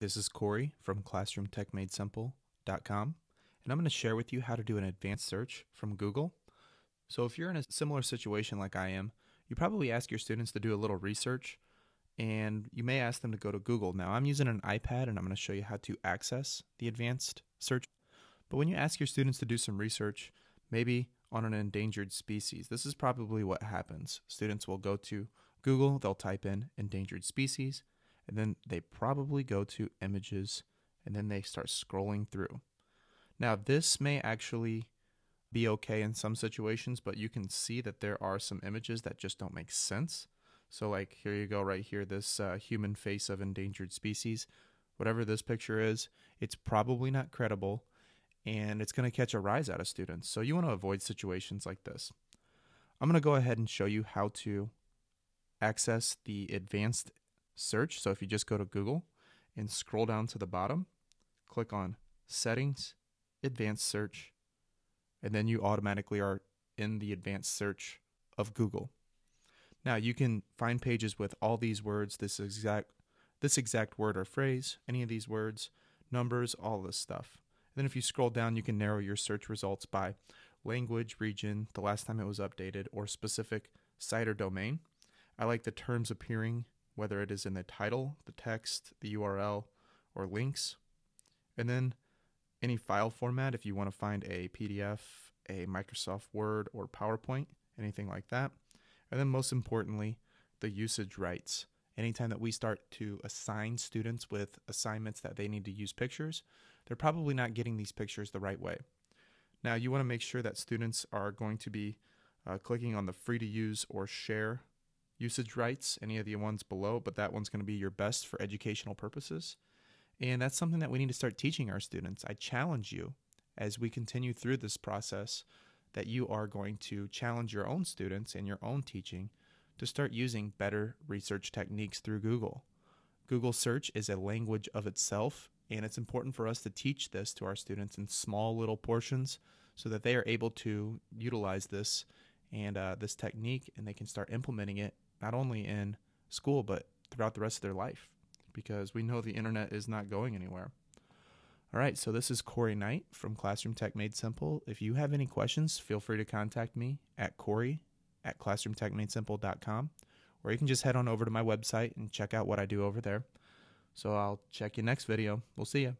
This is Corey from ClassroomTechMadeSimple.com, and I'm going to share with you how to do an advanced search from Google. So if you're in a similar situation like I am, you probably ask your students to do a little research, and you may ask them to go to Google. Now, I'm using an iPad, and I'm going to show you how to access the advanced search. But when you ask your students to do some research, maybe on an endangered species, this is probably what happens. Students will go to Google, they'll type in endangered species, and then they probably go to images, and then they start scrolling through. Now, this may actually be okay in some situations, but you can see that there are some images that just don't make sense. So like here you go right here, this human face of endangered species. Whatever this picture is, it's probably not credible, and it's going to catch a rise out of students. So you want to avoid situations like this. I'm going to go ahead and show you how to access the advanced search. So if you just go to Google and scroll down to the bottom, click on Settings, Advanced Search, and then you automatically are in the advanced search of Google. Now you can find pages with all these words, this exact word or phrase, any of these words, numbers, all this stuff. And then if you scroll down, you can narrow your search results by language, region, the last time it was updated, or specific site or domain. I like the terms appearing, whether it is in the title, the text, the URL, or links. And then any file format, if you want to find a PDF, a Microsoft Word, or PowerPoint, anything like that. And then most importantly, the usage rights. Anytime that we start to assign students with assignments that they need to use pictures, they're probably not getting these pictures the right way. Now, you want to make sure that students are going to be clicking on the free to use or share usage rights, any of the ones below, but that one's going to be your best for educational purposes. And that's something that we need to start teaching our students. I challenge you as we continue through this process that you are going to challenge your own students and your own teaching to start using better research techniques through Google. Google search is a language of itself, and it's important for us to teach this to our students in small little portions so that they are able to utilize this and this technique, and they can start implementing it not only in school but throughout the rest of their life, because we know the internet is not going anywhere. All right, so this is Corey Knight from Classroom Tech Made Simple. If you have any questions, feel free to contact me at Corey@ClassroomTechMadeSimple.com, or you can just head on over to my website and check out what I do over there. So I'll check you next video. We'll see you.